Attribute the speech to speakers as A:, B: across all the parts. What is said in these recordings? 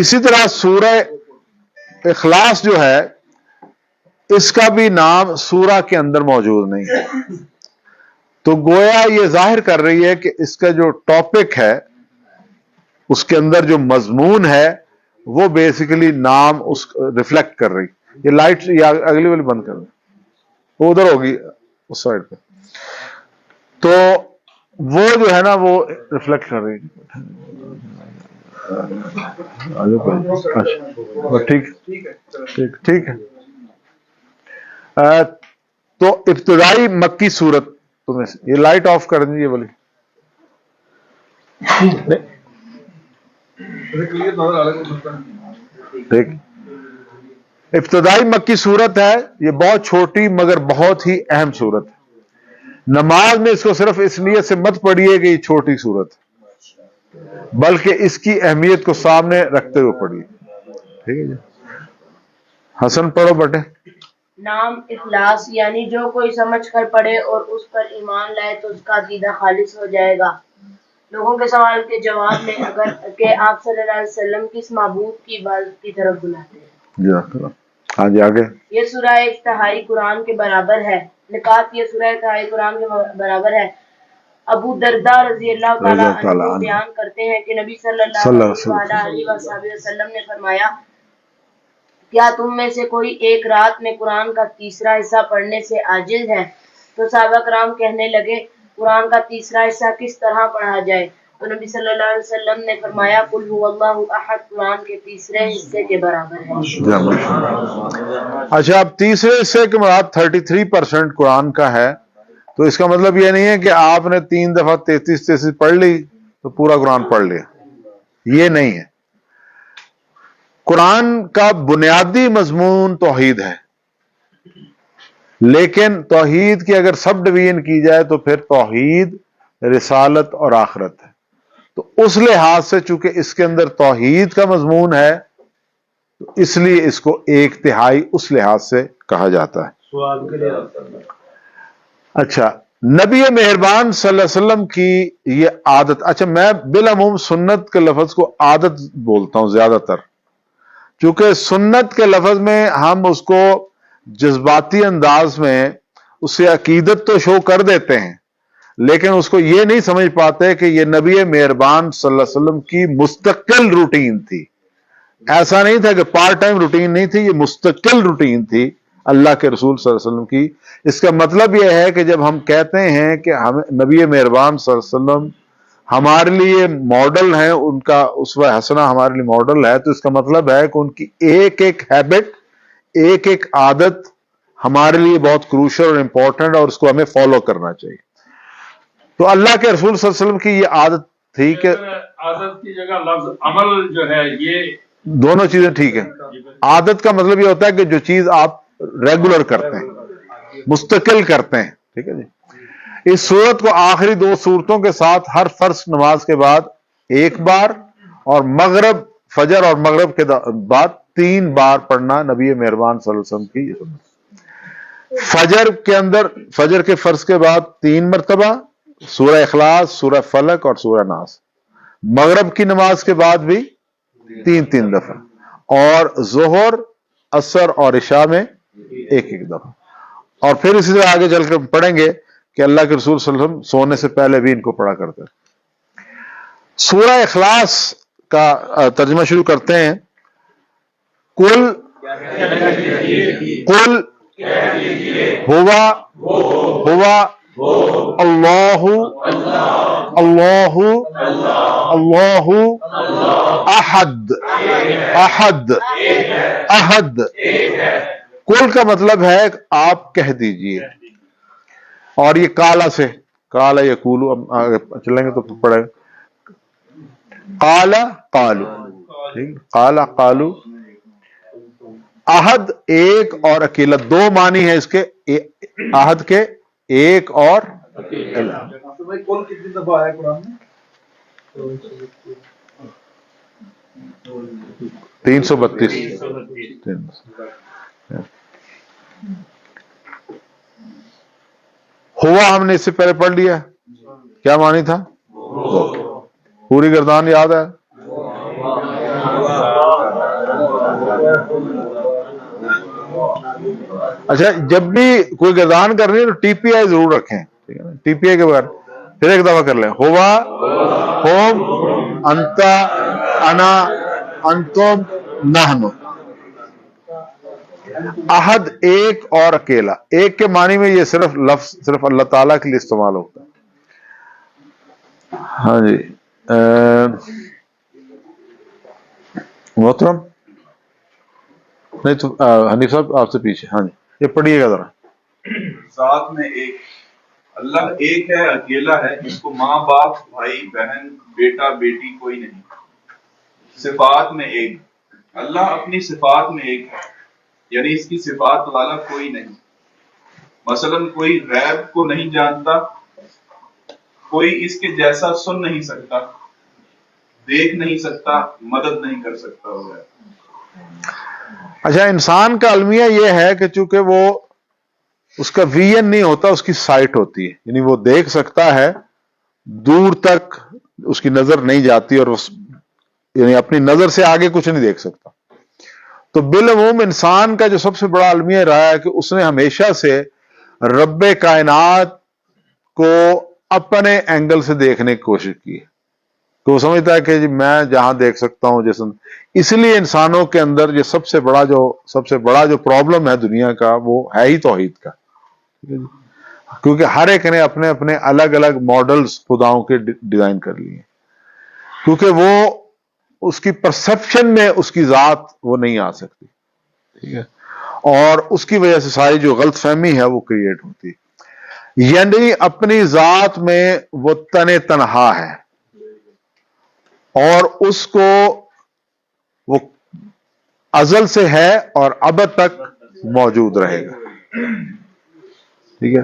A: اسی طرح سورہ اخلاص جو ہے اس کا بھی نام سورہ کے اندر موجود نہیں ہے، تو گویا یہ ظاہر کر رہی ہے کہ اس کا جو ٹاپک ہے، اس کے اندر جو مضمون ہے، وہ بیسیکلی نام اس ریفلیکٹ کر رہی. یہ لائٹ یا اگلی والی بند کر دیں، وہ ادھر ہوگی اس سائڈ پہ، تو وہ جو ہے نا وہ ریفلیکٹ کر رہی ہے. ٹھیک ہے. تو ابتدائی مکی صورت، تمہیں یہ لائٹ آف کر دیں یہ والی. ٹھیک، ابتدائی مکی صورت ہے، یہ بہت چھوٹی مگر بہت ہی اہم صورت ہے. نماز میں اس کو صرف اس نیت سے مت پڑھیے کہ یہ چھوٹی صورت ہے، بلکہ اس کی اہمیت کو سامنے رکھتے ہوئے پڑھیے. ٹھیک ہے جی، حسن پڑھو بیٹے.
B: نام اخلاص یعنی جو کوئی سمجھ کر پڑھے اور اس پر ایمان لائے تو اس کا عقیدہ خالص ہو جائے گا. لوگوں کے سوال کے جواب میں اگر کہ آپ صلی اللہ علیہ وسلم کس معبود کی عبادت کی طرف بلاتے ہیں.
A: ہاں جی آگے.
B: یہ سورہ افتتاحی قرآن کے برابر ہے. نکات یہ سورہ افتتاحی قرآن کے برابر ہے. ابو درداء رضی اللہ تعالیٰ عنہ بیان کرتے ہیں کہ نبی صلی اللہ علیہ وسلم نے فرمایا، کیا تم میں سے کوئی ایک رات میں قرآن کا تیسرا حصہ پڑھنے سے عاجز ہے؟ تو صحابہ کرام کہنے لگے، قرآن کا تیسرا حصہ کس طرح پڑھا جائے؟ تو نبی صلی اللہ علیہ وسلم نے فرمایا، قل هو اللہ احد قرآن کے تیسرے حصے کے برابر ہے.
A: اچھا، اب تیسرے حصے کے مراد 33% قرآن کا ہے، تو اس کا مطلب یہ نہیں ہے کہ آپ نے 3 دفعہ 33 پڑھ لی تو پورا قرآن پڑھ لیا، یہ نہیں ہے. قرآن کا بنیادی مضمون توحید ہے، لیکن توحید کی اگر سب ڈویژن کی جائے تو پھر توحید، رسالت اور آخرت ہے. تو اس لحاظ سے چونکہ اس کے اندر توحید کا مضمون ہے تو اس لیے اس کو 1/3 اس لحاظ سے کہا جاتا ہے. اچھا، نبی مہربان صلی اللہ علیہ وسلم کی یہ عادت، اچھا میں بالعموم سنت کے لفظ کو عادت بولتا ہوں زیادہ تر، چونکہ سنت کے لفظ میں ہم اس کو جذباتی انداز میں اسے عقیدت تو شو کر دیتے ہیں، لیکن اس کو یہ نہیں سمجھ پاتے کہ یہ نبی مہربان صلی اللہ علیہ وسلم کی مستقل روٹین تھی. ایسا نہیں تھا کہ پارٹ ٹائم روٹین نہیں تھی، یہ مستقل روٹین تھی اللہ کے رسول صلی اللہ علیہ وسلم کی. اس کا مطلب یہ ہے کہ جب ہم کہتے ہیں کہ ہم نبی مہربان صلی اللہ علیہ وسلم ہمارے لیے ماڈل ہیں، ان کا اسوہ حسنہ ہمارے لیے ماڈل ہے، تو اس کا مطلب ہے کہ ان کی ایک ایک ہیبٹ، ایک ایک عادت ہمارے لیے بہت کروشل اور امپورٹنٹ، اور اس کو ہمیں فالو کرنا چاہیے. تو اللہ کے رسول صلی اللہ علیہ وسلم کی یہ عادت تھی کہ
C: عادت کی جگہ لفظ عمل جو ہے، یہ
A: دونوں چیزیں ٹھیک ہیں. عادت کا مطلب یہ ہوتا ہے کہ جو چیز آپ ریگولر کرتے ہیں، مستقل کرتے ہیں. ٹھیک ہے جی. اس صورت کو آخری 2 صورتوں کے ساتھ ہر فرض نماز کے بعد 1 بار، اور مغرب، فجر اور مغرب کے بعد 3 بار پڑھنا نبی مہربان صلی اللہ علیہ وسلم کی سنت. فجر کے اندر، فجر کے فرض کے بعد 3 مرتبہ سورہ اخلاص، سورہ فلق اور سورہ ناس. مغرب کی نماز کے بعد بھی 3 دفعہ، اور ظہر، عصر اور عشاء میں 1 دفعہ. اور پھر اسی طرح آگے چل کر پڑھیں گے کہ اللہ کے رسول صلی اللہ علیہ وسلم سونے سے پہلے بھی ان کو پڑھا کرتے. سورہ اخلاص کا ترجمہ شروع کرتے ہیں. قل ہوا اللہ احد. قل کا مطلب ہے آپ کہہ دیجئے، اور یہ کالا سے، کالا یقولو، آگے چلیں گے تو پڑھے قالو. قالا قالو. احد ایک اور اکیلا، 2 معنی ہے اس کے، احد کے ایک اور اکیلا.
D: کل کتنی دفعہ آیا قرآن میں؟
A: 332. ہوا ہم نے اس سے پہلے پڑھ لیا، کیا معنی تھا؟ پوری گردان یاد ہے؟ اچھا جب بھی کوئی گردان کرنی ہے تو ٹی پی آئی ضرور رکھیں, ٹھیک ہے نا, ٹی پی آئی کے بغیر پھر ایک دفعہ کر لیں, ہوا ہوم انتا انا انتم نحن. احد ایک اور اکیلا, ایک کے معنی میں یہ صرف لفظ صرف اللہ تعالیٰ کے لیے استعمال ہوتا ہے. ہاں جی محترم, نہیں تو حنیف صاحب آپ سے پیچھے, ہاں جی یہ پڑھیے گا ذرا.
E: ذات میں ایک اللہ ایک ہے, اکیلا ہے, اس کو ماں باپ بھائی بہن بیٹا بیٹی کوئی نہیں. صفات میں ایک, اللہ اپنی صفات میں ایک ہے, یعنی اس کی صفات والا کوئی نہیں. مثلا کوئی غیب کو نہیں جانتا, کوئی اس کے جیسا سن نہیں سکتا, دیکھ نہیں سکتا, مدد نہیں کر سکتا وغیرہ.
A: اچھا انسان کا المیہ یہ ہے کہ چونکہ وہ اس کا ویژن نہیں ہوتا, اس کی سائٹ ہوتی ہے, یعنی وہ دیکھ سکتا ہے, دور تک اس کی نظر نہیں جاتی اور یعنی اپنی نظر سے آگے کچھ نہیں دیکھ سکتا. تو بالعموم انسان کا جو سب سے بڑا المیہ رہا ہے کہ اس نے ہمیشہ سے رب کائنات کو اپنے اینگل سے دیکھنے کی کوشش کی ہے, کہ وہ سمجھتا ہے کہ جی میں جہاں دیکھ سکتا ہوں جیسے. اس لیے انسانوں کے اندر یہ سب سے بڑا جو پرابلم ہے دنیا کا وہ ہے ہی توحید کا, کیونکہ ہر ایک نے اپنے اپنے الگ الگ ماڈلز خداؤں کے ڈیزائن کر لیے, کیونکہ وہ اس کی پرسپشن میں اس کی ذات وہ نہیں آ سکتی, ٹھیک ہے, اور اس کی وجہ سے ساری جو غلط فہمی ہے وہ کریٹ ہوتی. یعنی اپنی ذات میں وہ تنہا ہے اور اس کو وہ ازل سے ہے اور ابد تک موجود رہے گا, ٹھیک ہے.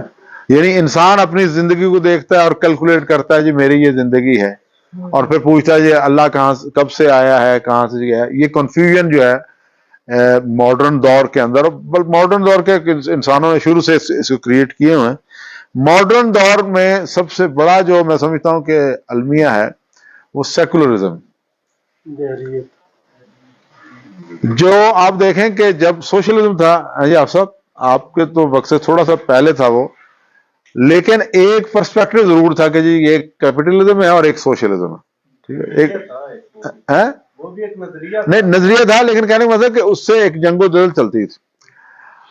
A: یعنی انسان اپنی زندگی کو دیکھتا ہے اور کیلکولیٹ کرتا ہے جی میری یہ زندگی ہے, اور پھر پوچھتا ہے جی اللہ کب سے آیا ہے, کہاں سے گیا ہے. یہ کنفیوژن جو ہے ماڈرن دور کے اندر, ماڈرن دور کے انسانوں نے شروع سے اس کو کریٹ کیے ہوئے ہیں. ماڈرن دور میں سب سے بڑا جو میں سمجھتا ہوں کہ المیہ ہے وہ سیکولرزم. جو آپ دیکھیں کہ جب سوشلزم تھا, جی آپ صاحب آپ کے تو وقت سے تھوڑا سا پہلے تھا وہ, لیکن ایک پرسپیکٹو ضرور تھا کہ جی یہ کیپٹلزم ہے اور ایک سوشلزم ہے, ٹھیک ہے. ایک
D: وہ بھی ایک نظریہ
A: نہیں نظریہ تھا, لیکن کہنے کا مطلب کہ اس سے ایک جنگ و جدل چلتی تھی.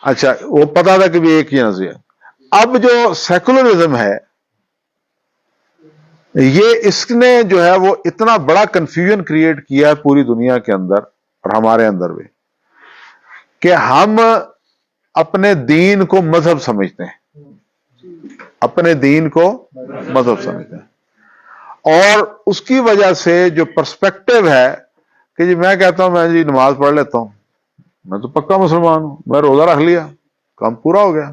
A: اچھا وہ پتا تھا کہ بھی ایک ہی نظریہ. اب جو سیکولرزم ہے یہ اس نے جو ہے وہ اتنا بڑا کنفیوژن کریٹ کیا ہے پوری دنیا کے اندر اور ہمارے اندر بھی, کہ ہم اپنے دین کو مذہب سمجھتے ہیں, اپنے دین کو مذہب سمجھتے ہیں, اور اس کی وجہ سے جو پرسپیکٹو ہے کہ جی میں کہتا ہوں میں جی نماز پڑھ لیتا ہوں, میں تو پکا مسلمان ہوں, میں روزہ رکھ لیا کام پورا ہو گیا,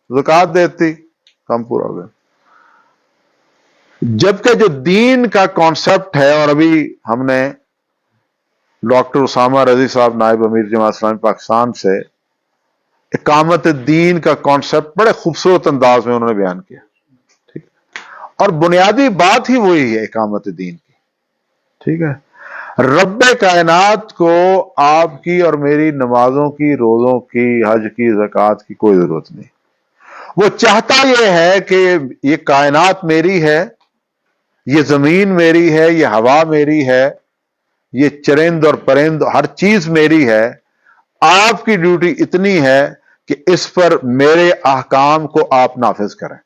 A: زکوٰۃ دیتی کام پورا ہو گیا. جبکہ جو دین کا کانسیپٹ ہے, اور ابھی ہم نے ڈاکٹر اسامہ رضی صاحب نائب امیر جماعت اسلامی پاکستان سے اقامت دین کا کانسیپٹ بڑے خوبصورت انداز میں انہوں نے بیان کیا, ٹھیک, اور بنیادی بات ہی وہی ہے اقامت دین کی, ٹھیک ہے. رب کائنات کو آپ کی اور میری نمازوں کی, روزوں کی, حج کی, زکوٰۃ کی کوئی ضرورت نہیں. وہ چاہتا یہ ہے کہ یہ کائنات میری ہے, یہ زمین میری ہے, یہ ہوا میری ہے, یہ چرند اور پرند ہر چیز میری ہے. آپ کی ڈیوٹی اتنی ہے کہ اس پر میرے احکام کو آپ نافذ کریں.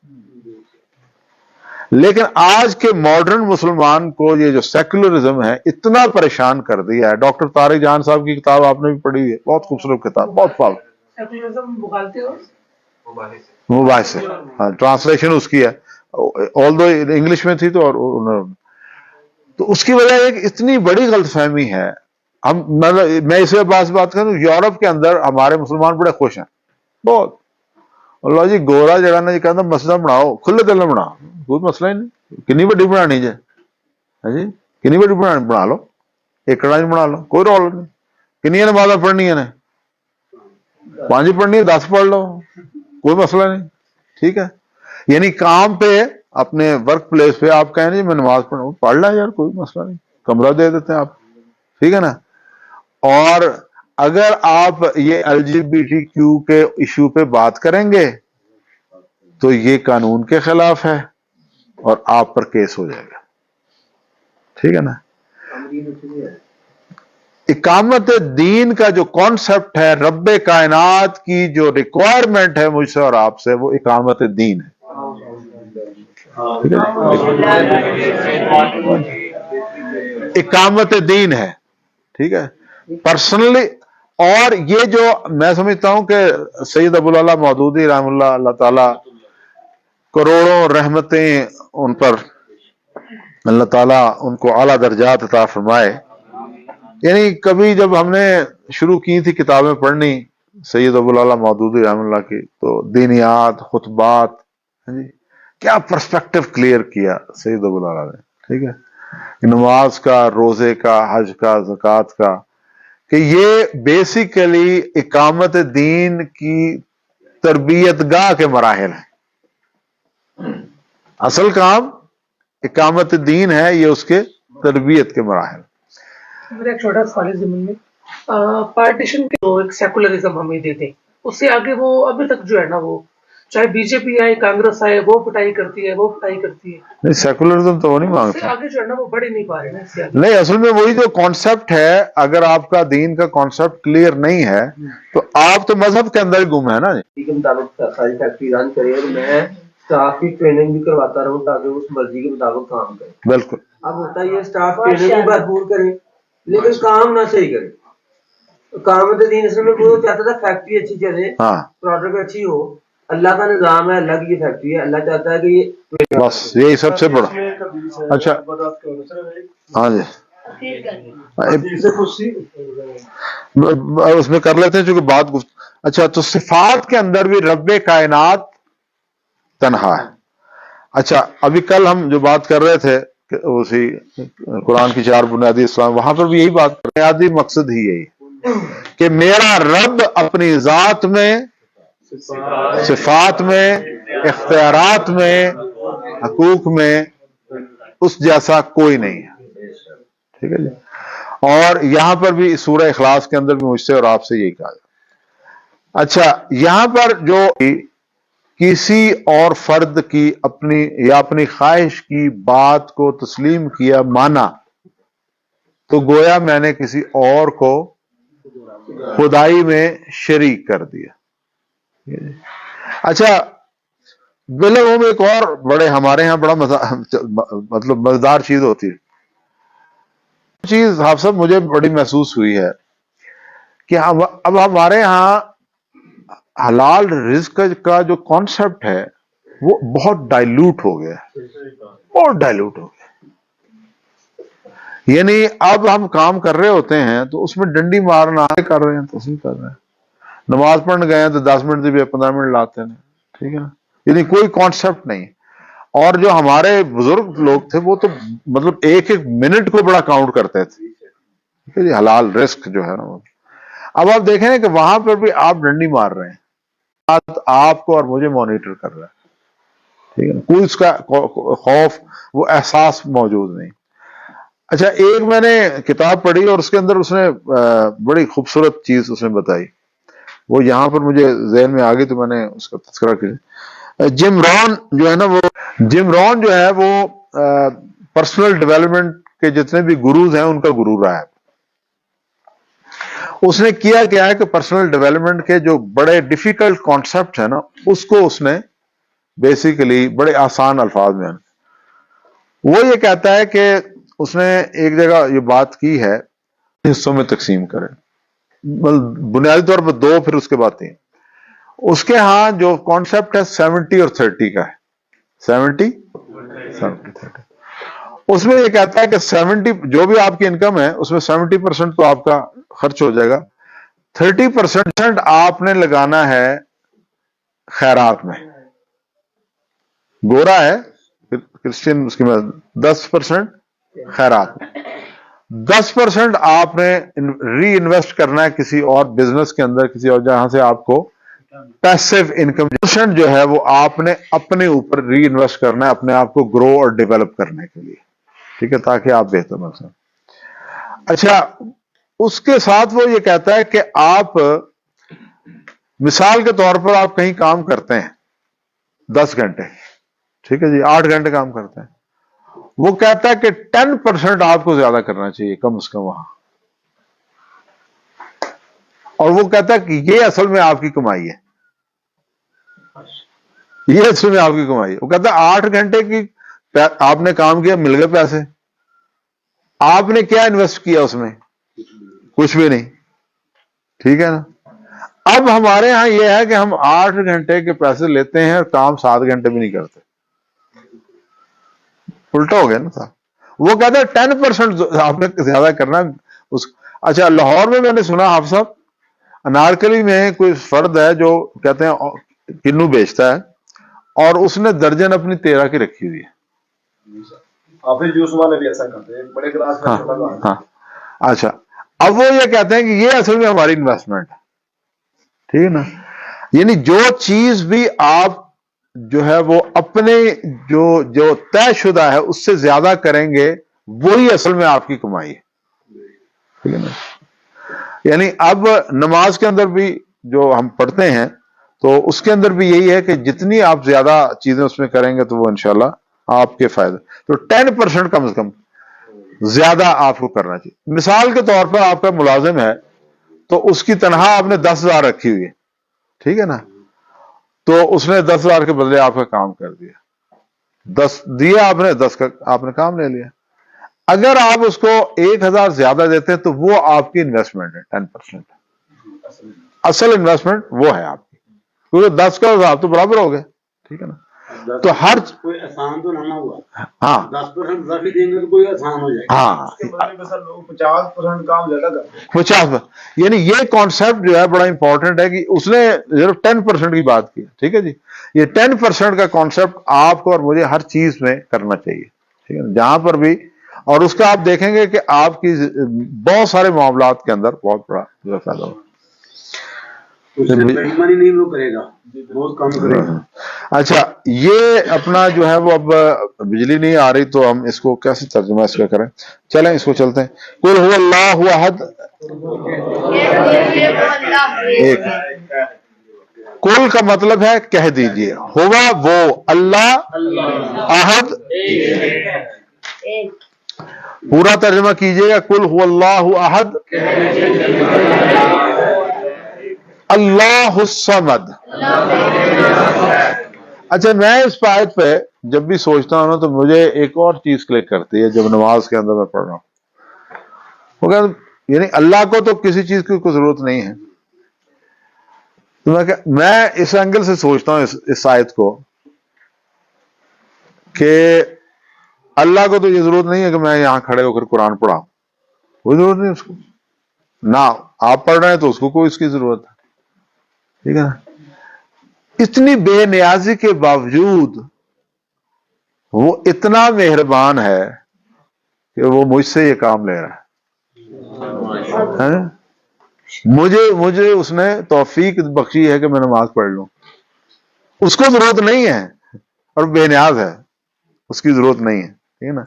A: لیکن آج کے ماڈرن مسلمان کو یہ جو سیکولرزم ہے اتنا پریشان کر دیا ہے. ڈاکٹر طارق جان صاحب کی کتاب آپ نے بھی پڑھی ہے, بہت خوبصورت کتاب, بہت پاک. مباحث ہے, ہاں ٹرانسلیشن اس کی ہے, آل دو انگلش میں تھی تو, اور تو اس کی وجہ ایک اتنی بڑی غلط فہمی ہے. میں اس بات کروں, یورپ کے اندر ہمارے مسلمان بڑے خوش ہیں بہت, اللہ جی گورا جگہ نے کہتا مسجد بناؤ, کھلے دل میں بناؤ, کوئی مسئلہ ہی نہیں. کنی بڑی بنانی جائے جی, کنی بڑی بنا لو, ایکڑا بنا لو, کوئی رول نہیں. کنیا نمازیں پڑھنی ہے, 5 پڑھنی ہے, 10 پڑھ لو, کوئی مسئلہ نہیں, ٹھیک ہے. یعنی کام پہ اپنے ورک پلیس پہ آپ کہیں جی میں نماز پڑھ لیں یار, کوئی مسئلہ نہیں, کمرہ دے دیتے ہیں آپ, ٹھیک ہے نا. اور اگر آپ یہ LGBTQ کے ایشو پہ بات کریں گے تو یہ قانون کے خلاف ہے اور آپ پر کیس ہو جائے گا. ٹھیک ہے نا. اقامت دین کا جو کانسیپٹ ہے، رب کائنات کی جو ریکوائرمنٹ ہے مجھ سے اور آپ سے، وہ اقامت دین ہے. ٹھیک ہے؟ اقامت دین ہے. ٹھیک ہے. پرسنلی، اور یہ جو میں سمجھتا ہوں کہ سید ابو العلا مودودی رحم اللہ تعالی، کروڑوں رحمتیں ان پر، اللہ تعالیٰ ان کو اعلیٰ درجات عطا فرمائے. یعنی کبھی جب ہم نے شروع کی تھی کتابیں پڑھنی سید ابو العلا مودودی رحم اللہ کی، تو دینیات، خطبات، کیا پرسپیکٹو کلیئر کیا سید ابو العلا نے. ٹھیک ہے. نماز کا، روزے کا، حج کا، زکوٰۃ کا، کہ یہ بیسیکلی اقامت دین کی تربیت گاہ کے مراحل ہیں. اصل کام اقامت دین ہے، یہ اس کے تربیت کے مراحل.
F: میرا ایک چھوٹا سوال ہے زمین میں، پارٹیشن کے جو ایک سیکولرزم ہمیں دیتے، اس سے آگے وہ ابھی تک جو ہے نا، وہ چاہے BJP آئے، کانگریس آئے، وہ پٹائی کرتی ہے، وہ پٹائی کرتی ہے.
A: نہیں، سیکولرزم تو وہ نہیں
F: اس سے
A: مانگتا.
F: آگے جو ہے نا وہ بڑھ ہی نہیں پا رہے ہیں. اس سے آگے
A: نہیں، اصل میں وہی جو کانسیپٹ ہے، اگر آپ کا دین کا کانسیپٹ کلیئر نہیں ہے تو آپ تو مذہب کے اندر ہی گم ہے نا.
G: کے مطابق ساری فیکٹری رن کرے اور میں اسٹاف کی ٹریننگ بھی کرواتا رہوں تاکہ اس مرضی کے مطابق کام کرے.
A: بالکل.
G: اب ہوتا ہے یہ اسٹاف ٹریننگ بھی بھرپور کرے لیکن کام نہ صحیح کرے. اقامت دین اصل میں وہ چاہتا تھا فیکٹری اچھی چلے،
A: ہاں،
G: پروڈکٹ اچھی ہو. اللہ کا نظام ہے، اللہ کی یہ فیکٹری ہے، اللہ چاہتا ہے کہ یہ
A: بس یہی سب سے بڑا. اچھا، ہاں جی، اس میں کر لیتے ہیں چونکہ بات اچھا، تو صفات کے اندر بھی رب کائنات تنہا ہے. اچھا، ابھی کل ہم جو بات کر رہے تھے کہ اسی قرآن کی 4 بنیادی اسلام، وہاں پر بھی یہی بات، بنیادی مقصد ہی یہی کہ میرا رب اپنی ذات میں، صفات میں، اختیارات میں، حقوق میں اس جیسا کوئی نہیں ہے. ٹھیک ہے جی. اور یہاں پر بھی سورہ اخلاص کے اندر بھی مجھ سے اور آپ سے یہی کہا جائے. اچھا، یہاں پر جو کسی اور فرد کی اپنی یا اپنی خواہش کی بات کو تسلیم کیا، مانا، تو گویا میں نے کسی اور کو خدائی میں شریک کر دیا. اچھا، بالعموم ایک اور بڑے ہمارے ہاں بڑا مطلب مزیدار چیز ہوتی ہے. چیز آپ سب مجھے بڑی محسوس ہوئی ہے کہ اب ہمارے ہاں حلال رزق کا جو کانسیپٹ ہے وہ بہت ڈائلوٹ ہو گیا، بہت ڈائلوٹ ہو گیا. یعنی اب ہم کام کر رہے ہوتے ہیں تو اس میں ڈنڈی مارنا کر رہے ہیں، تو کر رہے ہیں. نماز پڑھنے گئے ہیں تو 10 منٹ بھی 15 منٹ لاتے ہیں. ٹھیک ہے نا. یعنی کوئی کانسیپٹ نہیں. اور جو ہمارے بزرگ لوگ تھے وہ تو مطلب ایک ایک منٹ کو بڑا کاؤنٹ کرتے تھے. ٹھیک ہے جی. حلال رزق جو ہے نا وہ. اب آپ دیکھیں کہ وہاں پر بھی آپ ڈنڈی مار رہے ہیں، آپ کو اور مجھے مانیٹر کر رہا ہے. ٹھیک ہے نا. کوئی اس کا خوف، وہ احساس موجود نہیں. اچھا، ایک میں نے کتاب پڑھی اور اس کے اندر اس نے بڑی خوبصورت چیز اس نے بتائی، وہ یہاں پر مجھے ذہن میں آ گئی تو میں نے اس کا تذکرہ کیا. جم رون جو ہے نا، وہ پرسنل ڈیولپمنٹ کے جتنے بھی گروز ہیں ان کا گرو رہا ہے. اس نے کیا ہے کہ پرسنل ڈیولپمنٹ کے جو بڑے ڈیفیکلٹ کانسیپٹ ہیں نا، اس کو اس نے بیسیکلی بڑے آسان الفاظ میں، وہ یہ کہتا ہے کہ اس نے ایک جگہ یہ بات کی ہے حصوں میں تقسیم کرے، بنیادی طور پر 2، پھر اس کے بعد 3. اس کے ہاں جو کانسیپٹ ہے 70 اور 30 کا ہے. 70 30. اس میں یہ کہتا ہے کہ 70 جو بھی آپ کی انکم ہے اس میں 70% تو آپ کا خرچ ہو جائے گا، 30% آپ نے لگانا ہے خیرات میں. گورا ہے کرسچن، اس کی 10% خیرات میں، 10% آپ نے ری انویسٹ کرنا ہے کسی اور بزنس کے اندر، کسی اور جہاں سے آپ کو پیسو انکم. % جو ہے وہ آپ نے اپنے اوپر ری انویسٹ کرنا ہے، اپنے آپ کو گرو اور ڈیولپ کرنے کے لیے. ٹھیک ہے، تاکہ آپ بہتر بن سکیں. اچھا، اس کے ساتھ وہ یہ کہتا ہے کہ آپ مثال کے طور پر آپ کہیں کام کرتے ہیں 10 گھنٹے، ٹھیک ہے جی، 8 گھنٹے کام کرتے ہیں، وہ کہتا ہے کہ 10% آپ کو زیادہ کرنا چاہیے کم از کم وہاں، اور وہ کہتا ہے کہ یہ اصل میں آپ کی کمائی ہے، یہ اصل میں آپ کی کمائی ہے۔ وہ کہتا ہے 8 گھنٹے کی آپ نے کام کیا، مل گئے پیسے، آپ نے کیا انویسٹ کیا اس میں؟ کچھ بھی نہیں، ٹھیک ہے نا۔ اب ہمارے ہاں یہ ہے کہ ہم 8 گھنٹے کے پیسے لیتے ہیں اور کام 7 گھنٹے بھی نہیں کرتے، الٹا ہو گیا نا صاحب۔ وہ کہتے ہیں 10% آپ نے زیادہ کرنا اس۔ اچھا، لاہور میں نے سنا حافظ صاحب، انارکلی میں کوئی فرد ہے جو کہتے ہیں کنو بیچتا ہے، اور اس نے درجن اپنی 13 کی رکھی ہوئی ہے۔
D: حافظ یوسف والے بھی ایسا کرتے ہیں، بڑے کلاس میں چھوٹا کام ہے۔
A: ہاں، اچھا، اب وہ یہ کہتے ہیں کہ یہ اصل میں ہماری انویسٹمنٹ ہے، ٹھیک ہے نا۔ یعنی جو چیز بھی آپ جو ہے وہ اپنے جو طے شدہ ہے اس سے زیادہ کریں گے، وہی اصل میں آپ کی کمائی ہے، ٹھیک ہے نا۔ یعنی اب نماز کے اندر بھی جو ہم پڑھتے ہیں تو اس کے اندر بھی یہی ہے کہ جتنی آپ زیادہ چیزیں اس میں کریں گے تو وہ انشاءاللہ آپ کے فائدہ، تو 10% کم از کم زیادہ آپ کو کرنا چاہیے۔ مثال کے طور پر آپ کا ملازم ہے تو اس کی تنخواہ آپ نے 10,000 رکھی ہوئی ہے، ٹھیک ہے نا، تو اس نے 10,000 کے بدلے آپ کا کام کر دیا، 10 دیا آپ نے، 10 کا آپ نے کام لے لیا۔ اگر آپ اس کو 1,000 زیادہ دیتے ہیں تو وہ آپ کی انویسٹمنٹ ہے، 10%، اصل انویسٹمنٹ وہ ہے آپ کی، کیونکہ 10 کا آپ تو برابر ہو گئے، ٹھیک ہے نا۔ تو ہر
H: کوئی آسان تو نہ ہوا،
A: ہاں
H: 10% زیادہ دیں گے تو کوئی آسان ہو جائے گا۔
A: ہاں،
D: اس کے بارے میں سر لوگ 50% کام زیادہ کرتے ہیں۔
A: 50، یعنی یہ کانسیپٹ جو ہے بڑا امپورٹنٹ ہے کہ اس نے 10% کی بات کی، ٹھیک ہے جی۔ یہ 10% کا کانسیپٹ آپ کو اور مجھے ہر چیز میں کرنا چاہیے، ٹھیک ہے، جہاں پر بھی، اور اس کا آپ دیکھیں گے کہ آپ کی بہت سارے معاملات کے اندر بہت بڑا جو ہے فائدہ ہوگا۔
H: اس سے بے ایمانی نہیں وہ کرے گا، بہت کم کرے گا۔
A: اچھا، یہ اپنا جو ہے وہ اب بجلی نہیں آ رہی تو ہم اس کو کیسے ترجمہ اس کا کریں؟ چلیں اس کو چلتے ہیں۔ قل هو اللہ احد، ایک کل کا مطلب ہے کہہ دیجئے، ہوا وہ، اللہ، احد، پورا ترجمہ کیجئے گا، قل هو اللہ احد، اللہ الصمد۔ اچھا، میں اس آیت پہ جب بھی سوچتا ہوں نا تو مجھے ایک اور چیز کلک کرتی ہے جب نماز کے اندر میں پڑھ رہا ہوں، وہ یعنی اللہ کو تو کسی چیز کی کوئی ضرورت نہیں ہے، تو میں اس اینگل سے سوچتا ہوں اس آیت کو کہ اللہ کو تو یہ ضرورت نہیں ہے کہ میں یہاں کھڑے ہو کر قرآن پڑھاؤں، کوئی ضرورت نہیں اس کو، نہ آپ پڑھ رہے ہیں تو اس کو کوئی اس کی ضرورت ہے، ٹھیک ہے نا۔ اتنی بے نیازی کے باوجود وہ اتنا مہربان ہے کہ وہ مجھ سے یہ کام لے رہا ہے، مجھے اس نے توفیق بخشی ہے کہ میں نماز پڑھ لوں، اس کو ضرورت نہیں ہے اور بے نیاز ہے، اس کی ضرورت نہیں ہے، ٹھیک ہے نا،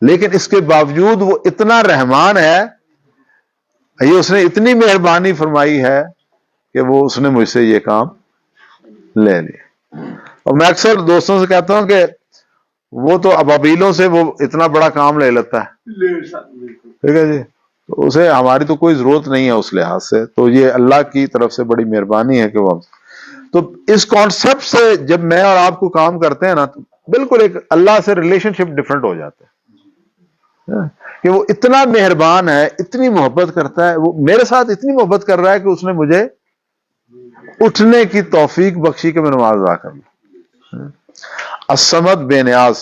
A: لیکن اس کے باوجود وہ اتنا رحمان ہے، یہ اس نے اتنی مہربانی فرمائی ہے کہ وہ اس نے مجھ سے یہ کام لے لیا۔ اور میں اکثر دوستوں سے کہتا ہوں کہ وہ تو ابابیلوں سے وہ اتنا بڑا کام لے لیتا ہے، ٹھیک ہے جی، تو اسے ہماری تو کوئی ضرورت نہیں ہے اس لحاظ سے، تو یہ اللہ کی طرف سے بڑی مہربانی ہے کہ وہ، تو اس کانسیپٹ سے جب میں اور آپ کو کام کرتے ہیں نا تو بالکل ایک اللہ سے ریلیشن شپ ڈفرنٹ ہو جاتا ہے کہ وہ اتنا مہربان ہے، اتنی محبت کرتا ہے، وہ میرے ساتھ اتنی محبت کر رہا ہے کہ اس نے مجھے اٹھنے کی توفیق بخشی کہ میں نماز ادا کر لوں۔ الصمد، بے نیاز،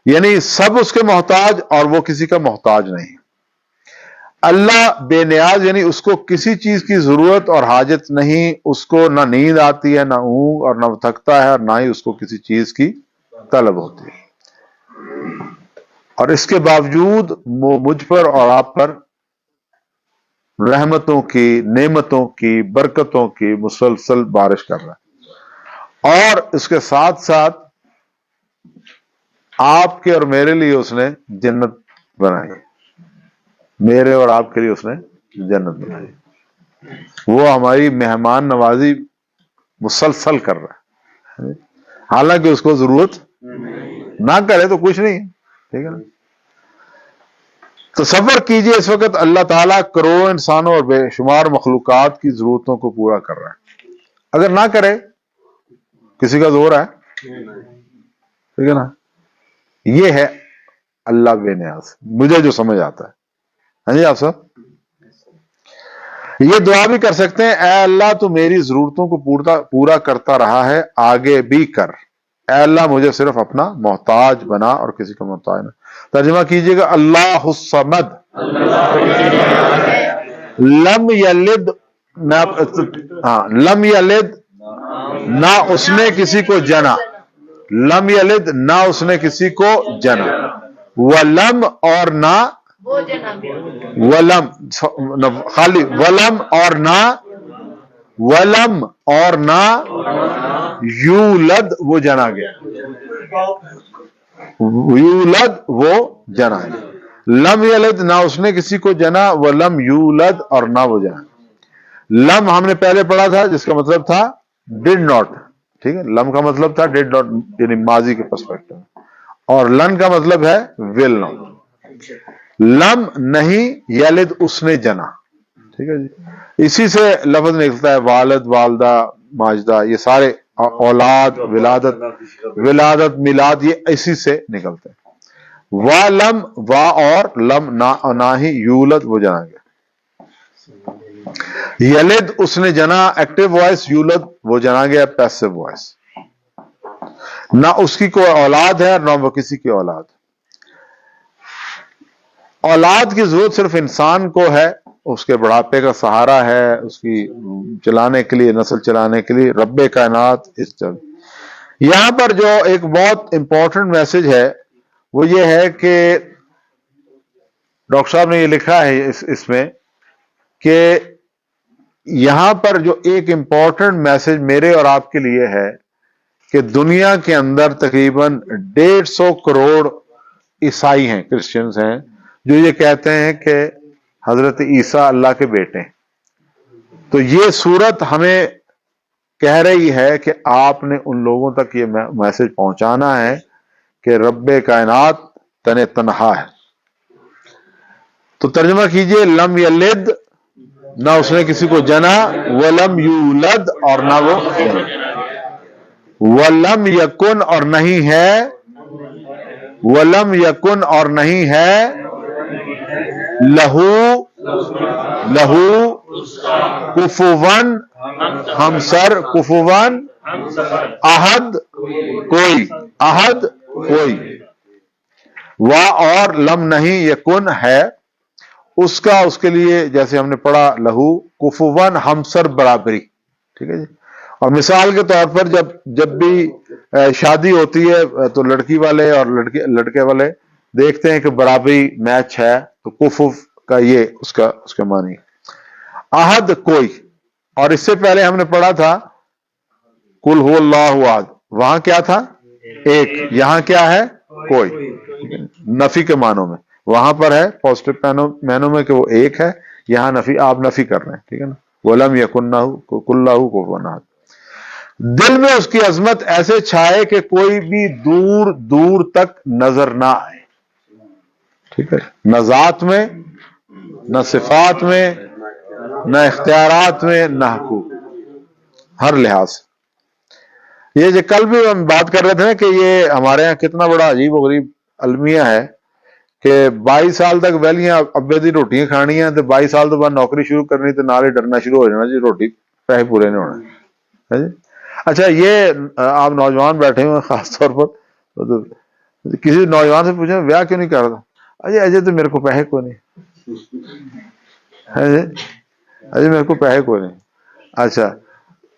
A: یعنی سب اس کے محتاج اور وہ کسی کا محتاج نہیں۔ اللہ بے نیاز، یعنی اس کو کسی چیز کی ضرورت اور حاجت نہیں، اس کو نہ نیند آتی ہے، نہ اونگ، اور نہ تھکتا ہے، اور نہ ہی اس کو کسی چیز کی طلب ہوتی ہے، اور اس کے باوجود وہ مجھ پر اور آپ پر رحمتوں کی، نعمتوں کی، برکتوں کی مسلسل بارش کر رہا ہے، اور اس کے ساتھ ساتھ آپ کے اور میرے لیے اس نے جنت بنائی، میرے اور آپ کے لیے اس نے جنت بنائی. وہ ہماری مہمان نوازی مسلسل کر رہا ہے, حالانکہ اس کو ضرورت نہ کرے تو کچھ نہیں, ٹھیک ہے نا. تصور کیجئے اس وقت اللہ تعالیٰ کروڑوں انسانوں اور بے شمار مخلوقات کی ضرورتوں کو پورا کر رہا ہے. اگر نہ کرے کسی کا زور ہے, ٹھیک ہے نا. یہ ہے اللہ بے نیاز, مجھے جو سمجھ آتا ہے. ہاں جی, آپ سب یہ دعا بھی کر سکتے ہیں, اے اللہ تو میری ضرورتوں کو پورا کرتا رہا ہے, آگے بھی کر. اے اللہ مجھے صرف اپنا محتاج بنا اور کسی کا محتاج نہ. ترجمہ کیجئے گا, اللہ الصمد لم یلد, لم یلد نہ اس نے کسی کو جنا, لم یلد نہ اس نے کسی کو جنا, ولم اور نہ, ولم خالی ولم اور نہ, ولم اور نہ یولد وہ جنا گیا, یولد وہ جنا ہے. لم یلد نہ اس نے کسی کو جنا, ولم یولد اور نہ وہ جنا. لم ہم نے پہلے پڑھا تھا جس کا مطلب تھا ڈڈ ناٹ, ٹھیک ہے. لم کا مطلب تھا ڈڈ ناٹ یعنی ماضی کے پرسپیکٹو میں, اور لن کا مطلب ہے ول ناٹ. لم نہیں, یلد اس نے جنا, ٹھیک ہے جی. اسی سے لفظ نکلتا ہے والد, والدہ, ماجدہ, یہ سارے اولاد, ولادت, ولادت, میلاد, یہ اسی سے نکلتے ہیں. لم وا اور لم نہ ہی, یولد وہ جنا گیا. یلد اس نے جنا ایکٹیو وائس, یولد وہ جنا گیا پیسو وائس. نہ اس کی کوئی اولاد ہے نہ وہ کسی کی اولاد. اولاد کی ضرورت صرف انسان کو ہے, اس کے بڑھاپے کا سہارا ہے, اس کی چلانے کے لیے, نسل چلانے کے لیے. رب کائنات اس جگہ. یہاں پر جو ایک بہت امپورٹنٹ میسج ہے وہ یہ ہے کہ ڈاکٹر صاحب نے یہ لکھا ہے اس میں کہ یہاں پر جو ایک امپورٹنٹ میسج میرے اور آپ کے لیے ہے کہ دنیا کے اندر تقریباً 150 کروڑ عیسائی ہیں, کرسچنز ہیں, جو یہ کہتے ہیں کہ حضرت عیسیٰ اللہ کے بیٹے ہیں. تو یہ صورت ہمیں کہہ رہی ہے کہ آپ نے ان لوگوں تک یہ میسج پہنچانا ہے کہ رب کائنات تنہا ہے. تو ترجمہ کیجئے, لم یلد نہ اس نے کسی کو جنا, ولم یولد اور نہ وہ جنا, ولم یکن اور نہیں ہے, ولم یکن اور نہیں ہے, لہو کفوان ہمسر, کفوان احد کوئی, احد کوئی. وا اور لم نہیں, یکن ہے اس کا, اس کے لیے جیسے ہم نے پڑھا لہو کفوان ہمسر برابری, ٹھیک ہے جی. اور مثال کے طور پر جب بھی شادی ہوتی ہے تو لڑکی والے اور لڑکے والے دیکھتے ہیں کہ برابری میچ ہے, تو کفوف کا یہ اس کا معنی. احد کوئی, اور اس سے پہلے ہم نے پڑھا تھا قل هو اللہ احد, وہاں کیا تھا ایک, یہاں کیا ہے کوئی, نفی کے معنوں میں. وہاں پر ہے پازیٹیو معنوں میں کہ وہ ایک ہے, یہاں نفی, آپ نفی کر رہے ہیں, ٹھیک ہے نا. ولم یکن کل له کفوا احد. دل میں اس کی عظمت ایسے چھائے کہ کوئی بھی دور دور تک نظر نہ آئے, ٹھیک ہے. نہ ذات میں, نہ صفات میں, نہ اختیارات میں, نہ حقوق, ہر لحاظ سے. یہ جو کل بھی ہم بات کر رہے تھے کہ یہ ہمارے ہاں کتنا بڑا عجیب و غریب المیہ ہے کہ 22 سال تک ویلیاں ابے دی روٹیاں کھانی ہیں, تو 22 سال تو بعد نوکری شروع کرنی, تو نال ہی ڈرنا شروع ہو جانا جی روٹی پیسے پورے نہیں ہونے. اچھا, یہ آپ نوجوان بیٹھے ہوئے خاص طور پر, کسی نوجوان سے پوچھیں بیاہ کیوں نہیں کر رہا, اجے تو میرے کو پیسے کو نہیں, اجے میرے کو پیسے کو نہیں. اچھا,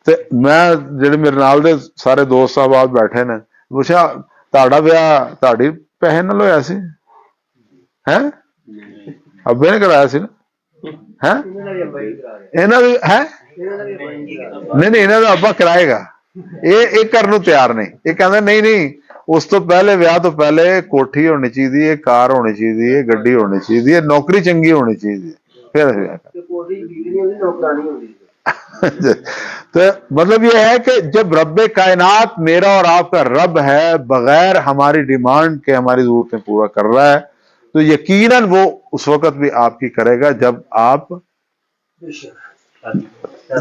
A: تو میں جڑے میرے نال دے سارے دوست صاحب بیٹھے نے پوچھا تہاڈا بیاہ تہاڈی پیسے نال ہویا سی, ہے ابے نے کرایا سی نا, ہے انہاں دی ہے نہیں, انہاں دا ابا کرائے گا, یہ کرنے تیار نہیں. یہ کہندا نہیں ਉਸ ਤੋਂ ਪਹਿਲੇ ਵਿਆਹ ਤੋਂ ਪਹਿਲੇ ਕੋਠੀ ਹੋਣੀ ਚਾਹੀਦੀ ਹੈ, ਕਾਰ ਹੋਣੀ ਚਾਹੀਦੀ ਹੈ, ਗੱਡੀ ਹੋਣੀ ਚਾਹੀਦੀ ਹੈ, ਨੌਕਰੀ ਚੰਗੀ ਹੋਣੀ ਚਾਹੀਦੀ ਹੈ, پھر تو مطلب یہ ہے کہ جب رب کائنات میرا اور آپ کا رب ہے، بغیر ہماری ڈیمانڈ کے ہماری ضرورتیں پورا کر رہا ہے، تو یقیناً وہ اس وقت بھی آپ کی کرے گا جب آپ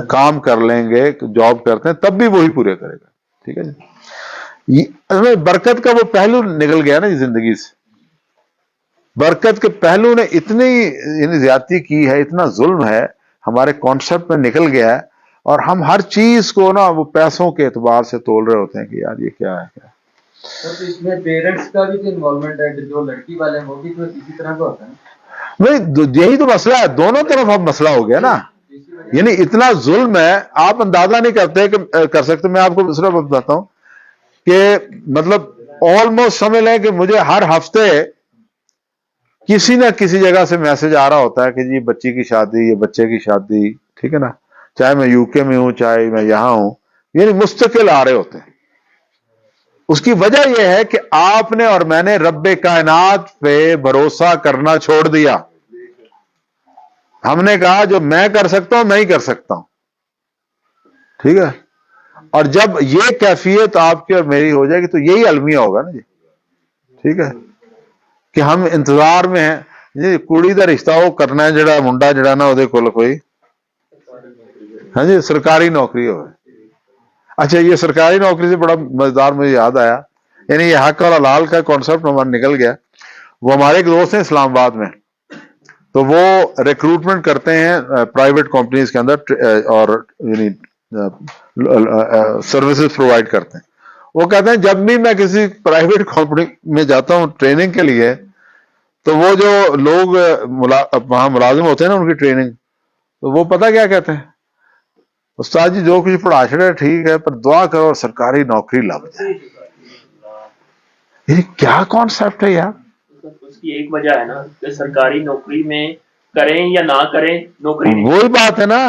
A: کام کر لیں گے، جاب کرتے ہیں تب بھی وہی پورے کرے گا. ٹھیک ہے جی. برکت کا وہ پہلو نکل گیا نا جی زندگی سے. برکت کے پہلو نے اتنی یعنی زیادتی کی ہے، اتنا ظلم ہے ہمارے کانسیپٹ میں نکل گیا ہے، اور ہم ہر چیز کو نا وہ پیسوں کے اعتبار سے تول رہے ہوتے ہیں کہ یار یہ کیا ہے کیا.
G: تو اس میں پیرنٹس کا بھی تو انوالومنٹ ہے، جو لڑکی والے ہیں وہ بھی تو اسی طرح کا ہوتا ہے.
A: نہیں، یہی تو مسئلہ ہے، دونوں طرف اب مسئلہ ہو گیا نا. یعنی اتنا ظلم ہے، آپ اندازہ نہیں کرتے کہ کر سکتے. میں آپ کو دوسرا بتاتا ہوں کہ مطلب آلموسٹ سمجھ لیں کہ مجھے ہر ہفتے کسی نہ کسی جگہ سے میسج آ رہا ہوتا ہے کہ جی بچی کی شادی، یہ بچے کی شادی. ٹھیک ہے نا، چاہے میں یو کے میں ہوں چاہے میں یہاں ہوں، یعنی مستقل آ رہے ہوتے ہیں. اس کی وجہ یہ ہے کہ آپ نے اور میں نے رب کائنات پہ بھروسہ کرنا چھوڑ دیا. ہم نے کہا جو میں کر سکتا ہوں میں ہی کر سکتا ہوں. ٹھیک ہے. اور جب یہ کیفیت آپ کی اور میری ہو جائے گی تو یہی المیہ ہوگا نا جی. ٹھیک ہے کہ ہم انتظار میں ہیں جی کڑی دا رشتہ وہ کرنا ہے جڑا منڈا جڑا نا وہ کول کوئی ہاں جی سرکاری نوکری ہو. اچھا یہ سرکاری نوکری سے بڑا مزیدار مجھے یاد آیا، یعنی یہ حق اور حلال کا کانسیپٹ ہمارا نکل گیا. وہ ہمارے ایک دوست ہیں اسلام آباد میں، تو وہ ریکروٹمنٹ کرتے ہیں پرائیویٹ کمپنیز کے اندر اور یعنی سروسز پرووائڈ کرتے ہیں. وہ کہتے ہیں جب بھی میں کسی پرائیویٹ کمپنی میں جاتا ہوں ٹریننگ کے لیے، تو وہ جو لوگ وہاں ملازم ہوتے ہیں نا ان کی ٹریننگ، تو وہ پتہ کیا کہتے ہیں، استاد جی جو کچھ پڑھا چھڑے ٹھیک ہے پر دعا کرو سرکاری نوکری لگ جائے. یہ کیا کانسیپٹ ہے یار؟
I: اس کی ایک وجہ ہے نا کہ سرکاری نوکری میں کریں یا نہ کریں نوکری نہیں.
A: وہی بات ہے نا،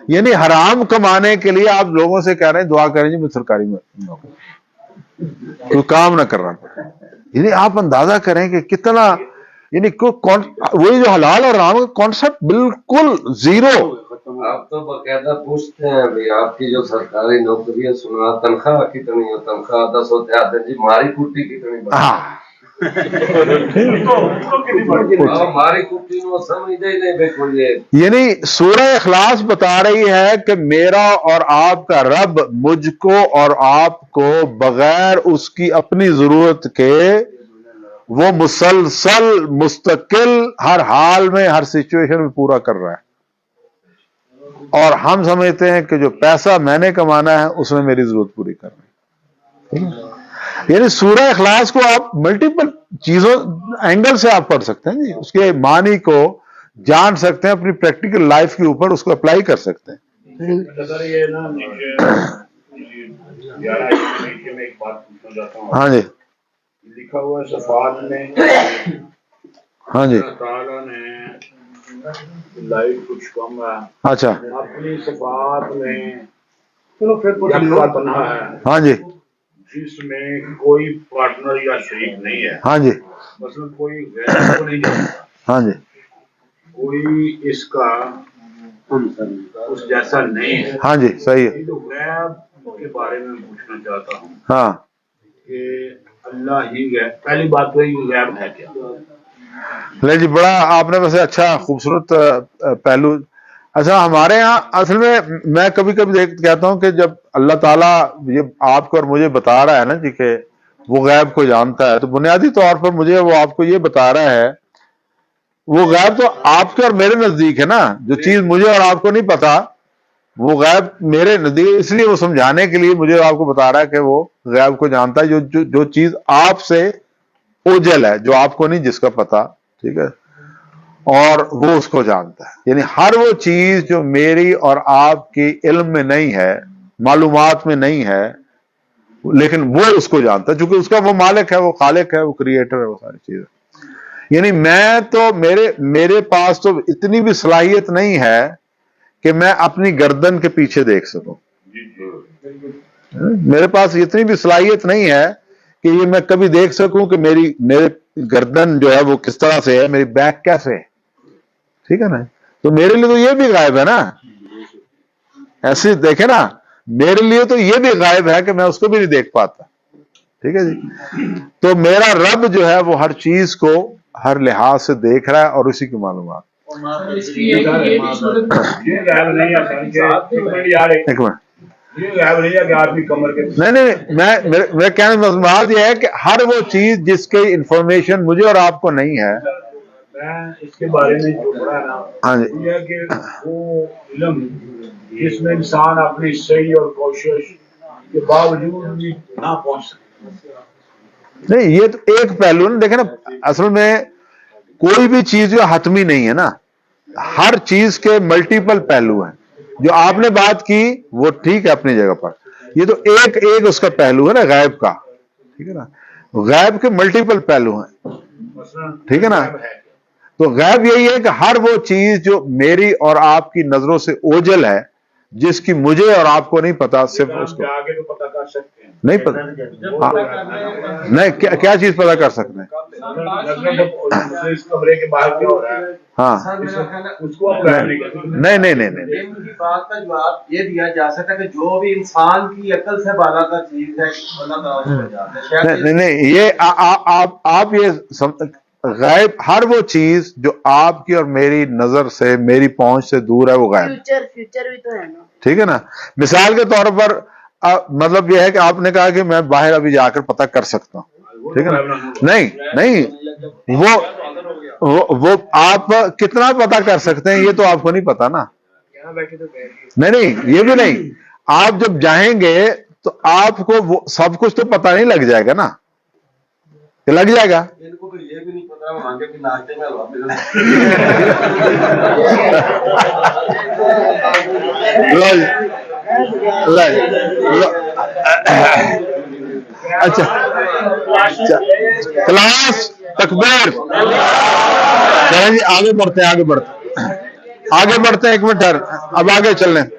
A: یعنی حرام کمانے کے لیے آپ لوگوں سے کہہ رہے ہیں دعا کریں جی میں سرکاری میں نوکری، کوئی کام نہ کر رہا پڑے. یعنی آپ اندازہ کریں کہ کتنا یعنی وہی جو حلال اور حرام کا کانسیپٹ بالکل زیرو.
G: آپ تو باقاعدہ پوچھتے ہیں بھائی آپ کی جو سرکاری نوکری ہے سنا تنخواہ کتنی ہے، تنخواہ 10 ہوتے آتے ہیں جی ہماری کٹی کتنی ہماری کٹی وہ سمجھ دے نہیں بالکل.
A: یعنی سورہ اخلاص بتا رہی ہے کہ میرا اور آپ کا رب مجھ کو اور آپ کو بغیر اس کی اپنی ضرورت کے وہ مسلسل مستقل ہر حال میں ہر سچویشن میں پورا کر رہا ہے. اور ہم سمجھتے ہیں کہ جو پیسہ میں نے کمانا ہے اس میں میری ضرورت پوری کرنی ہے. یعنی سورہ اخلاص کو آپ ملٹیپل چیزوں اینگل سے آپ پڑھ سکتے ہیں جی، اس کے معنی کو جان سکتے ہیں، اپنی پریکٹیکل لائف کے اوپر اس کو اپلائی کر سکتے ہیں.
C: یہ نا میں ایک بات پوچھنا چاہتا ہوں.
A: ہاں جی
C: لکھا ہوا ہے صفات میں
A: ہاں جی
C: اللہ تعالیٰ نے لائٹ کچھ کم ہے
A: اچھا
C: اپنی صفات میں یکتا تنہا ہے
A: ہاں جی
C: جس میں کوئی پارٹنر یا شریک نہیں ہے.
A: ہاں جی
C: مثلا کوئی غیر کو نہیں جانتا،
A: ہاں جی
C: کوئی اس کا اس جیسا نہیں ہے.
A: ہاں جی صحیح ہے.
C: یہ جو غیب کے بارے میں پوچھنا چاہتا ہوں
A: ہاں
C: کہ اللہ ہی غیب، پہلی بات تو یہ غیب ہے کیا؟
A: لے جی بڑا آپ نے ویسے اچھا خوبصورت پہلو. اچھا ہمارے ہاں اصل میں کبھی کبھی کہتا ہوں کہ جب اللہ تعالیٰ یہ آپ کو اور مجھے بتا رہا ہے نا جی کہ وہ غیب کو جانتا ہے، تو بنیادی طور پر مجھے وہ آپ کو یہ بتا رہا ہے وہ غیب تو آپ کے اور میرے نزدیک ہے نا. جو چیز مجھے اور آپ کو نہیں پتا وہ غیب میرے نزدیک، اس لیے وہ سمجھانے کے لیے مجھے آپ کو بتا رہا ہے کہ وہ غیب کو جانتا ہے. جو چیز آپ سے اوجل ہے، جو آپ کو نہیں جس کا پتا، ٹھیک ہے، اور وہ اس کو جانتا ہے. یعنی ہر وہ چیز جو میری اور آپ کی علم میں نہیں ہے، معلومات میں نہیں ہے، لیکن وہ اس کو جانتا ہے چونکہ اس کا وہ مالک ہے، وہ خالق ہے، وہ کریٹر ہے، وہ ساری چیزیں. یعنی میں تو میرے پاس تو اتنی بھی صلاحیت نہیں ہے کہ میں اپنی گردن کے پیچھے دیکھ سکوں. میرے پاس اتنی بھی صلاحیت نہیں ہے کہ یہ میں کبھی دیکھ سکوں کہ میرے گردن جو ہے وہ کس طرح سے ہے, میری بیک کیسے ہے, ٹھیک ہے نا. تو میرے لیے تو یہ بھی غائب ہے نا, ایسے دیکھیں نا, میرے لیے تو یہ بھی غائب ہے کہ میں اس کو بھی نہیں دیکھ پاتا, ٹھیک ہے جی. تو میرا رب جو ہے وہ ہر چیز کو ہر لحاظ سے دیکھ رہا ہے اور اسی کی معلومات.
C: یہ غائب نہیں ہے,
A: ایک منٹ,
C: یہ غائب نہیں ہے کہ آدمی کمر کے
A: نہیں, میں کہنے کا مضمون یہ ہے کہ ہر وہ چیز جس کی انفارمیشن مجھے اور آپ کو نہیں ہے.
C: میں اس کے بارے میں جو پڑھا ہے نا,
A: ہاں جی,
C: یہ ہے کہ وہ علم جس میں انسان اپنی صحیح اور کوشش کے باوجود بھی نہ پہنچ سکے.
A: نہیں, یہ تو ایک پہلو نا. دیکھیں نا, اصل میں کوئی بھی چیز جو حتمی نہیں ہے نا, ہر چیز کے ملٹیپل پہلو ہیں. جو آپ نے بات کی وہ ٹھیک ہے اپنی جگہ پر, یہ تو ایک اس کا پہلو ہے نا غیب کا, ٹھیک ہے نا. غیب کے ملٹیپل پہلو ہیں, ٹھیک ہے نا. تو غیب یہی ہے کہ ہر وہ چیز جو میری اور آپ کی نظروں سے اوجھل ہے, جس کی مجھے اور آپ کو نہیں پتا, صرف اس کو
C: آگے تو پتہ کر سکتے ہیں.
A: نہیں پتا. نہیں, کیا چیز پتا کر سکتے ہیں؟
C: اس کمرے کے باہر کیا ہو رہا ہے,
A: ہاں,
C: اس کو آپ غائب نہیں کر سکتے.
A: نہیں.
H: ان کی بات کا جواب یہ دیا جا سکتا ہے کہ جو بھی انسان کی عقل سے بالا تر چیز ہے اللہ تعالیٰ کو جانتا ہے.
A: نہیں, یہ آپ یہ غائب, ہر وہ چیز جو آپ کی اور میری نظر سے, میری پہنچ سے دور ہے, وہ غائب.
B: فیوچر بھی تو ہے نا,
A: ٹھیک ہے نا. مثال کے طور پر مطلب یہ ہے کہ آپ نے کہا کہ میں باہر ابھی جا کر پتہ کر سکتا ہوں, ٹھیک ہے نا. نہیں, وہ آپ کتنا پتہ کر سکتے ہیں یہ تو آپ کو نہیں پتا نا. نہیں, یہ بھی نہیں. آپ جب جائیں گے تو آپ کو وہ سب کچھ تو پتہ نہیں لگ جائے گا نا, کہ لگ جائے گا.
H: ان کو تو یہ بھی نہیں پتا وہاں کے ناشتے میں حلوہ مل
A: اچھا, کلاس تکبیر. چلیں جی, آگے بڑھتے ہیں, ایک منٹ اب آگے چل رہے ہیں.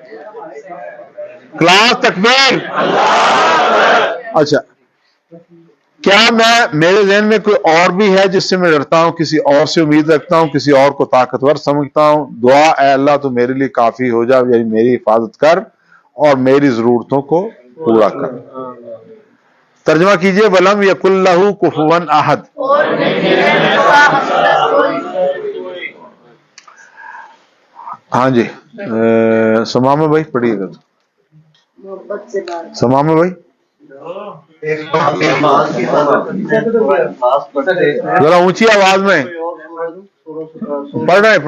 A: کلاس تکبیر. اچھا, کیا میرے ذہن میں کوئی اور بھی ہے جس سے میں ڈرتا ہوں, کسی اور سے امید رکھتا ہوں, کسی اور کو طاقتور سمجھتا ہوں؟ دعا, اے اللہ تو میرے لیے کافی ہو جا, یعنی میری حفاظت کر اور میری ضرورتوں کو پورا کر. ترجمہ کیجئے, ولم یکن لہ کفوا احد. ہاں جی, سمامہ بھائی پڑھیے گا.
B: محبت سے بات.
A: سمامہ بھائی ذرا اونچی آواز میں پڑھ رہے ہیں.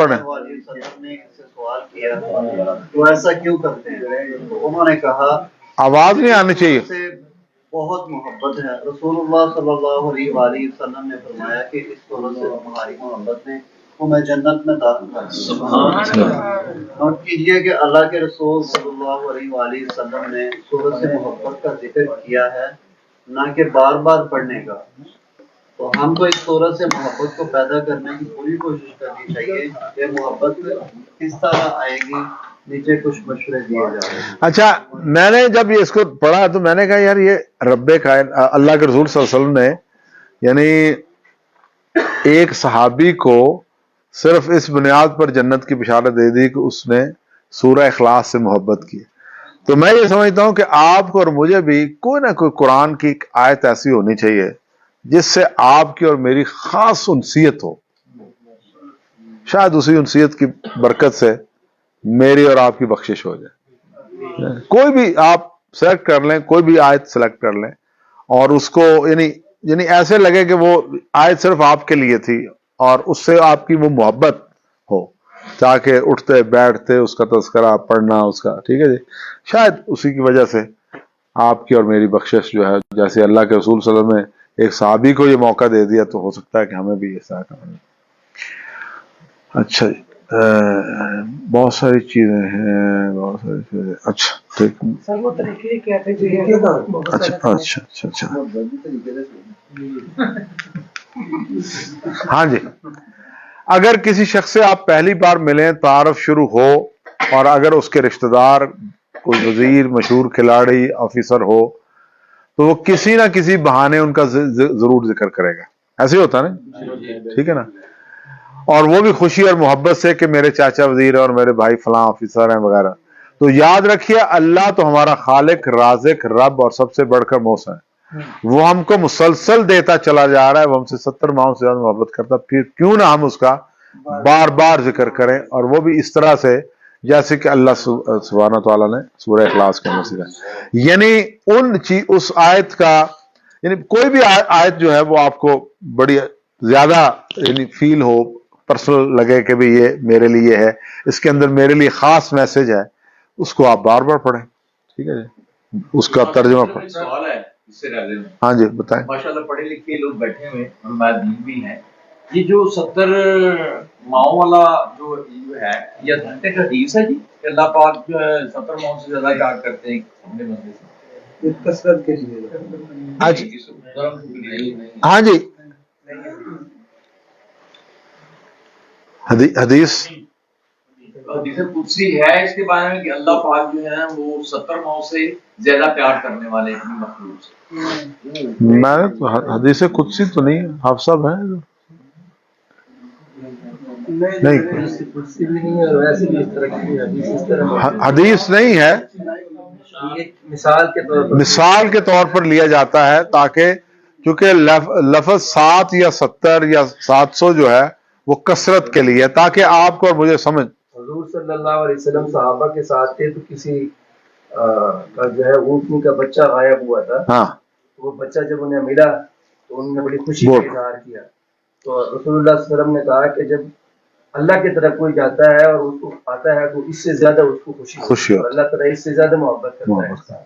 J: سوال کیا تو ایسا کیوں کرتے ہیں؟ انہوں نے کہا
A: آواز نہیں آنی چاہیے.
J: بہت محبت ہے. رسول اللہ صلی اللہ علیہ وآلہ وسلم نے فرمایا کہ اس صورت سے تمہاری محبت نے تمہیں جنت میں داخل کر دیا. نوٹ کیجیے کہ اللہ کے رسول صلی اللہ علیہ وآلہ وسلم نے صورت سے محبت کا ذکر کیا ہے, نہ کہ بار بار پڑھنے کا. تو ہم کو اس صورت سے محبت کو پیدا کرنے کی پوری کوشش کرنی چاہیے. یہ محبت کس طرح آئے گی, نیچے کچھ مشورے دیے جا رہے ہیں.
A: اچھا, میں نے جب یہ اس کو پڑھا تو میں نے کہا یار یہ رب کائن اللہ کے رسول صلی اللہ علیہ وسلم نے یعنی ایک صحابی کو صرف اس بنیاد پر جنت کی بشارت دے دی کہ اس نے سورہ اخلاص سے محبت کی. تو میں یہ سمجھتا ہوں کہ آپ کو اور مجھے بھی کوئی نہ کوئی قرآن کی ایک آیت ایسی ہونی چاہیے جس سے آپ کی اور میری خاص انسیت ہو. شاید اسی انسیت کی برکت سے میری اور آپ کی بخشش ہو جائے. کوئی بھی آپ سلیکٹ کر لیں, کوئی بھی آیت سلیکٹ کر لیں اور اس کو یعنی ایسے لگے کہ وہ آیت صرف آپ کے لیے تھی اور اس سے آپ کی وہ محبت ہو, تاکہ اٹھتے بیٹھتے اس کا تذکرہ پڑھنا اس کا, ٹھیک ہے جی. شاید اسی کی وجہ سے آپ کی اور میری بخشش جو ہے, جیسے اللہ کے رسول صلی اللہ علیہ وسلم نے ایک صحابی کو یہ موقع دے دیا تو ہو سکتا ہے کہ ہمیں بھی ایسا کرنا. اچھا جی, بہت ساری چیزیں ہیں, اچھا ٹھیک. اچھا ہاں جی. اگر کسی شخص سے آپ پہلی بار ملیں, تعارف شروع ہو اور اگر اس کے رشتہ دار کوئی وزیر, مشہور کھلاڑی, آفیسر ہو تو وہ کسی نہ کسی بہانے ان کا ضرور ذکر کرے گا. ایسے ہی ہوتا نا, ٹھیک ہے نا. اور وہ بھی خوشی اور محبت سے کہ میرے چاچا وزیر ہے اور میرے بھائی فلاں آفیسر ہیں وغیرہ. تو یاد رکھیے اللہ تو ہمارا خالق رازق رب اور سب سے بڑھ کر موسیٰ ہے. وہ ہم کو مسلسل دیتا چلا جا رہا ہے, وہ ہم سے 70 ماہوں سے زیادہ محبت کرتا, پھر کیوں نہ ہم اس کا بار بار ذکر کریں, اور وہ بھی اس طرح سے جیسے کہ اللہ سبحانہ تعالیٰ نے سورہ اخلاص کے اندر سکھایا. یعنی اس آیت کا, یعنی کوئی بھی آیت جو ہے وہ آپ کو بڑی زیادہ یعنی فیل ہو, پرسنل لگے کہ بھی یہ میرے لیے ہے, اس کے اندر میرے لیے خاص میسج ہے, اس کو آپ بار بار پڑھیں. ٹھیک ہے جی, اس کا ترجمہ پڑھیں.
K: سوال ہے اس سے ریلیونٹ.
A: ہاں جی بتائیں.
K: ماشاءاللہ پڑھے لکھے لوگ بیٹھے ہوئے علماء دین بھی ہیں. یہ جو 70 ماؤں والا جو ہے یہ اتھینٹک حدیث ہے جی کہ اللہ پاک جو ہے 70 ماؤں سے زیادہ پیار کرتے ہیں اپنے بندے سے
J: کثرت کے لیے.
A: ہاں جی حدیث
K: حدیث قدسی ہے اس کے بارے میں کہ اللہ پاک جو ہے وہ 70 ماؤں سے زیادہ پیار کرنے والے اپنی مخلوق سے.
A: میں نے تو حدیث قدسی تو نہیں, آپ صاحب ہیں نہیں, حدیث نہیں ہے, مثال کے طور پر لیا جاتا ہے تاکہ چونکہ لفظ 7 یا 70 یا 700 جو ہے وہ کثرت کے لیے, تاکہ آپ کو اور مجھے سمجھ.
G: حضور صلی اللہ علیہ وسلم صحابہ کے ساتھ تھے تو کسی کا جو ہے اونٹنی کا بچہ غائب ہوا تھا.
A: ہاں,
G: وہ بچہ جب انہیں ملا تو انہوں نے بڑی خوشی کا اظہار کیا. تو رسول اللہ صلی اللہ علیہ وسلم نے کہا کہ جب اللہ کی طرف کوئی جاتا ہے اور اس کو آتا ہے تو اس سے زیادہ اس کو خوشی
A: خوشی
G: ہوتی ہے, اللہ تعالیٰ اس سے زیادہ محبت کرتا ہے.